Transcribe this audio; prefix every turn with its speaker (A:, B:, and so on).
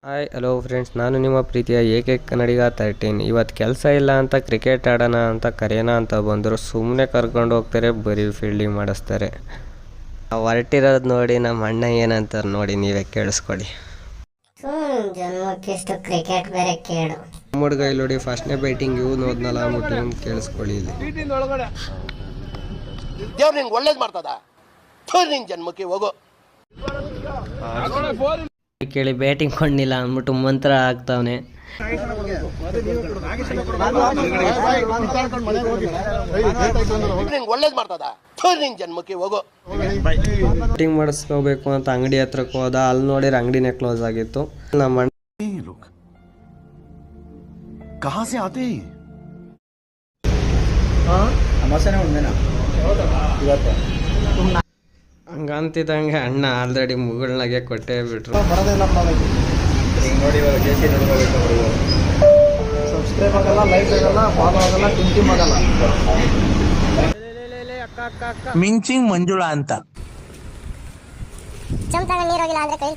A: Hi hello friends, ನಾನು ನಿಮ್ಮ ಪ್ರೀತಿಯ ಏಕೆ ಕನ್ನಡಿಗ 13. ಇವತ್ತು ಕೆಲಸ ಇಲ್ಲ ಅಂತ ಕ್ರಿಕೆಟ್ ಆಡೋಣ ಅಂತ ಕರೆಯೋಣ ಅಂತ ಬಂದರು. ಸುಮ್ಮನೆ ಕರ್ಕೊಂಡು ಹೋಗ್ತಾರೆ, ಬರೀ ಫೀಲ್ಡಿಂಗ್ ಮಾಡಿಸ್ತಾರೆ. ಹೊರಟಿರೋದು ನೋಡಿ ನಮ್ಮ ಅಣ್ಣ ಏನಂತಾರೆ ನೋಡಿ, ನೀವೇ ಕೇಳಿಸ್ಕೊಳ್ಳಿ.
B: ಜನ್ಮಕ್ಕಿಷ್ಟು ಕ್ರಿಕೆಟ್ ಬೇರೆ ಕೇಳು.
A: ಹುಡುಗ ಇಲ್ಲಿ ನೋಡಿ, ಫಸ್ಟ್ನೇ ಬ್ಯಾಟಿಂಗ್ ಇವ್ನು ಹೋದ್ನಲ್ಲ ಅಂದ್ಬಿಟ್ಟು ಕೇಳಿಸ್ಕೊಳ್ಳಿ. ಇಲ್ಲಿ
C: ದೇವ್ರು ನಿಂಗೆ ಒಳ್ಳೇದು ಮಾಡ್ತದ, ನಿನ್ ಜನ್ಮಕ್ಕೆ ಹೋಗೋ
A: ಕೇಳಿ ಬ್ಯಾಟಿಂಗ್ ಕೊಂಡಿಲ್ಲ ಅಂದ್ಬಿಟ್ಟು ಮಂತ್ರ ಆಗ್ತಾವನೆ.
C: ನಿಂಗೆ ಒಳ್ಳೇದು ಮಾಡ್ತದ, ನಿನ್ ಜನ್ಮಕ್ಕೆ ಹೋಗೋ.
A: ಬ್ಯಾಟಿಂಗ್ ಮಾಡಿಸ್ಕೋಬೇಕು ಅಂತ ಅಂಗಡಿ ಹತ್ರಕ್ಕೆ ಹೋದ. ಅಲ್ಲಿ ನೋಡಿದ್ರೆ ಅಂಗಡಿನೇ ಕ್ಲೋಸ್ ಆಗಿತ್ತು. ನಮ್ಮ ಹಂಗಂತಿದ್ದಂಗೆ ಅಣ್ಣ ಆಲ್ರೆಡಿ ಮುಗುಳ್ನಾಗೆ ಕೊಟ್ಟೇ ಬಿಟ್ರು.
D: ಸಬ್ಸ್ಕ್ರೈಬ್ ಆಗಲ್ಲ, ಲೈಕ್ ಆಗಲ್ಲ, ಫಾಲೋ ಆಗಲ್ಲ, ಟಿಂಟಿಮ್ ಆಗಲ್ಲ.
E: ಮಿಂಚಿಂಗ್ ಮಂಜುಳಾ ಅಂತ
B: ಚಮಚ ನೀರೋಗಿಲ್ಲ ಅಂದ್ರೆ ಕೈ